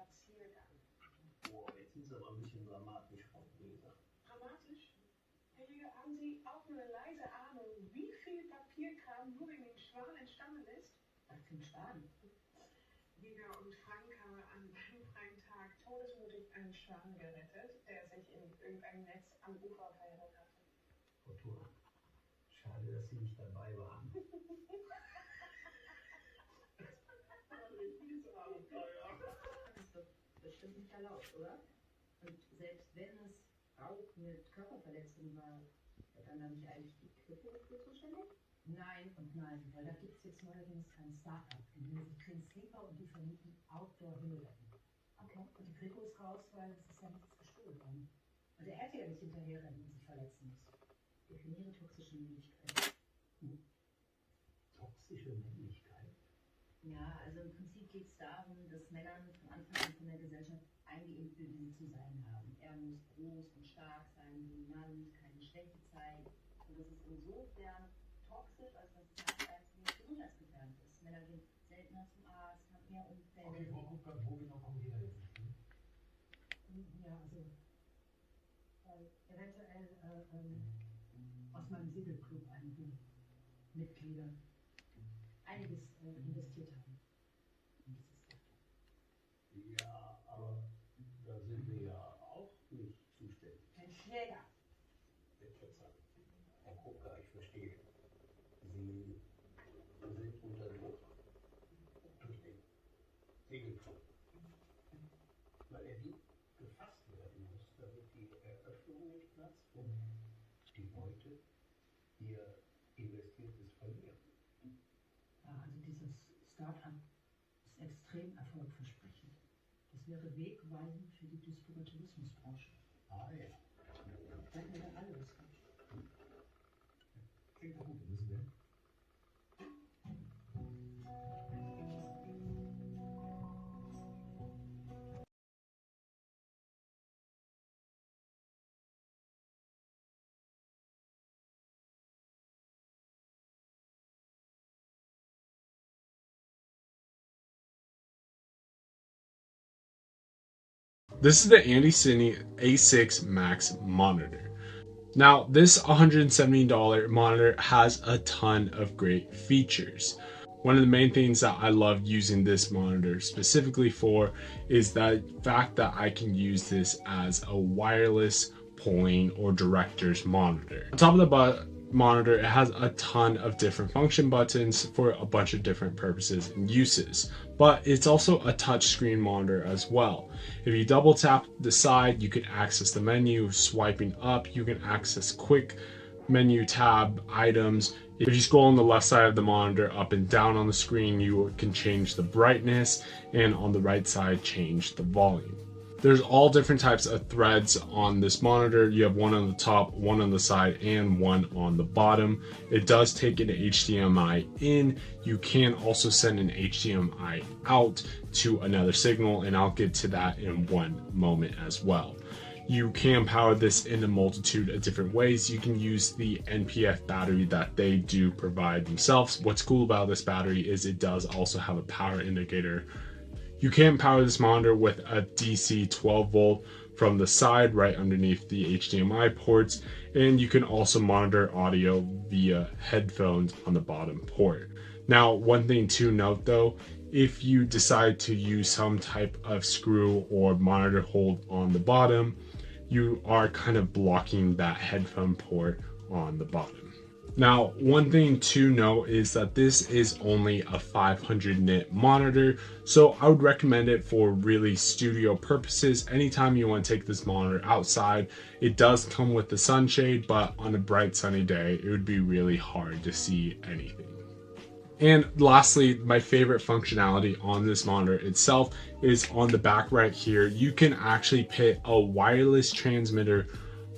Spaziergang. Boah, jetzt ist aber ein bisschen dramatisch, Frau Leser. Dramatisch? Herr Jäger, haben Sie auch nur eine leise Ahnung, wie viel Papierkram nur wegen dem Schwan entstanden ist? Was für ein Schwan? Jäger und Frank haben an einem freien Tag todesmutig einen Schwan gerettet, der sich in irgendeinem Netz am Ufer verirrt hatte. Frau Thur, schade, dass Sie nicht dabei waren. Dieses Abenteuer. Das ist doch bestimmt nicht erlaubt, oder? Und selbst wenn es auch mit Körperverletzung war, dann habe ich eigentlich die Kripo dafür zuständig? Nein und nein, weil da gibt es jetzt neuerdings ein Start-up, die nennen sich Clean Sleeper und die vermieten Outdoor-Himmelbetten. Okay. Und die Kripo ist raus, weil es ist ja nichts gestohlen worden. Und er hätte ja nicht hinterherrennen und sich verletzen muss. Definiere toxische Männlichkeit. Toxische Männlichkeit? Ja, also im Prinzip geht es darum, dass Männern von Anfang an von der Gesellschaft eingeimpft wird, wie sie zu sein haben. Er muss groß und stark sein, dominant, keine Schwäche zeigen. Und das ist insofern toxisch, als dass es halt einfach gesundheitsgefährdend ist. Männer gehen seltener zum Arzt, haben mehr Unfälle. Okay, wo genau kommen Sie da jetzt hin? Ja, also eventuell aus meinem Segelclub einige Mitglieder einiges investiert haben. Ja, aber da sind wir ja auch nicht zuständig. Ein Schläger. Frau Kupka, ich verstehe. Sie sind unter Druck durch den Segelclub. Weil er wie gefasst werden muss, damit die Eröffnung nicht platzt und die Leute ihr Investiertes verlieren. Ja, also dieses Start-up ist extrem erfolgversprechend. Das wäre wegweisend für die Tourismusbranche. Ah ja. Seid ihr da alle was falsch? Klingt gut, müssen wir. This is the ANDYCINE A6 Max monitor. Now, this $170 monitor has a ton of great features. One of the main things that I love using this monitor specifically for is the fact that I can use this as a wireless polling or director's monitor. On top of the monitor, it has a ton of different function buttons for a bunch of different purposes and uses, but it's also a touchscreen monitor as well. If you double tap the side, you can access the menu. Swiping up, you can access quick menu tab items. If you scroll on the left side of the monitor up and down on the screen, you can change the brightness, and on the right side, change the volume. There's all different types of threads on this monitor. You have one on the top, one on the side, and one on the bottom. It does take an HDMI in. You can also send an HDMI out to another signal, and I'll get to that in one moment as well. You can power this in a multitude of different ways. You can use the NPF battery that they do provide themselves. What's cool about this battery is it does also have a power indicator. You can power this monitor with a DC 12 volt from the side right underneath the HDMI ports, and you can also monitor audio via headphones on the bottom port. Now, one thing to note though, if you decide to use some type of screw or monitor hold on the bottom, you are kind of blocking that headphone port on the bottom. Now, one thing to note is that this is only a 500 nit monitor, so I would recommend it for really studio purposes. Anytime you want to take this monitor outside, it does come with the sunshade, but on a bright sunny day, it would be really hard to see anything. And lastly, my favorite functionality on this monitor itself is on the back right here. You can actually put a wireless transmitter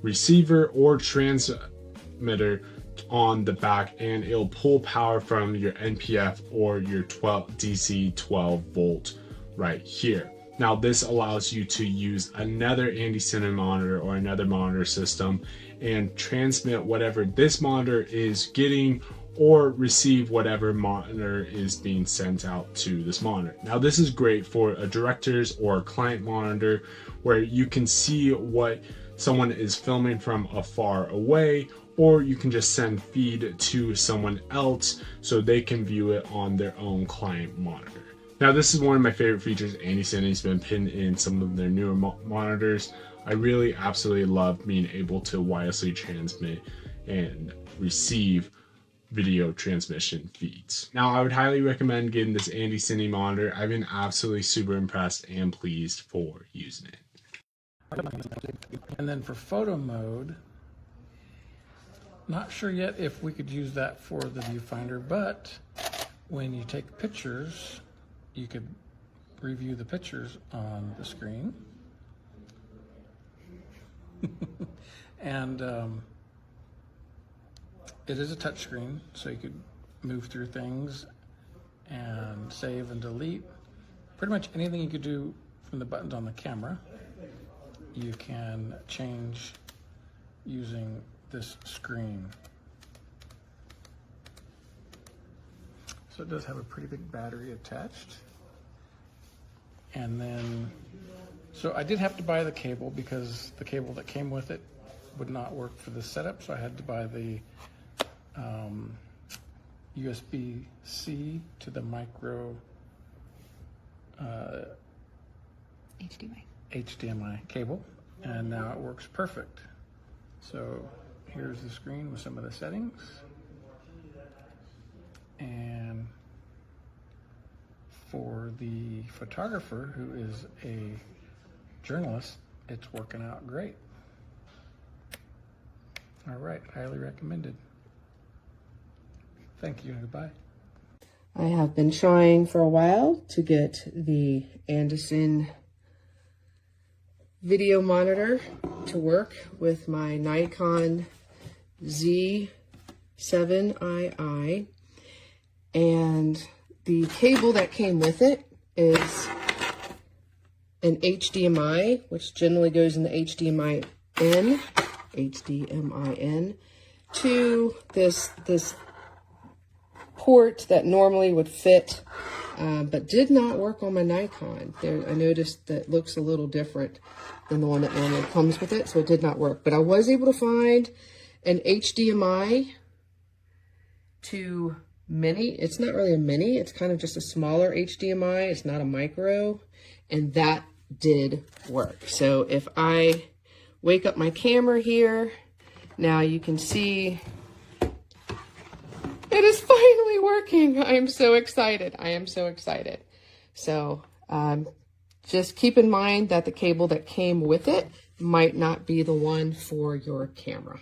receiver or transmitter on the back, and it'll pull power from your NPF or your DC 12 volt right here. Now, this allows you to use another ANDYCINE monitor or another monitor system and transmit whatever this monitor is getting or receive whatever monitor is being sent out to this monitor. Now this is great for a director's or a client monitor where you can see what someone is filming from afar away, or you can just send feed to someone else so they can view it on their own client monitor. Now this is one of my favorite features ANDYCINE's been pinned in some of their newer monitors. I really absolutely love being able to wirelessly transmit and receive video transmission feeds. Now I would highly recommend getting this ANDYCINE monitor. I've been absolutely super impressed and pleased for using it. And then for photo mode, not sure yet if we could use that for the viewfinder, but when you take pictures, you could review the pictures on the screen. And it is a touch screen, so you could move through things and save and delete. Pretty much anything you could do from the buttons on the camera, you can change using this screen. So it does have a pretty big battery attached. And then, so I did have to buy the cable because the cable that came with it would not work for the setup. So I had to buy the USB-C to the micro HDMI cable, and now it works perfect. So here's the screen with some of the settings, and for the photographer who is a journalist, it's working out great. All right, highly recommended. Thank you and goodbye. I have been trying for a while to get the ANDYCINE video monitor to work with my Nikon Z7II, and the cable that came with it is an HDMI, which generally goes in the HDMI in to this port that normally would fit, but did not work on my Nikon. I noticed that it looks a little different than the one that normally comes with it, so it did not work. But I was able to find an HDMI to mini. It's not really a mini, it's kind of just a smaller HDMI. It's not a micro, and that did work. So if I wake up my camera here, now you can see it is finally working. I am so excited. I am so excited. So just keep in mind that the cable that came with it might not be the one for your camera.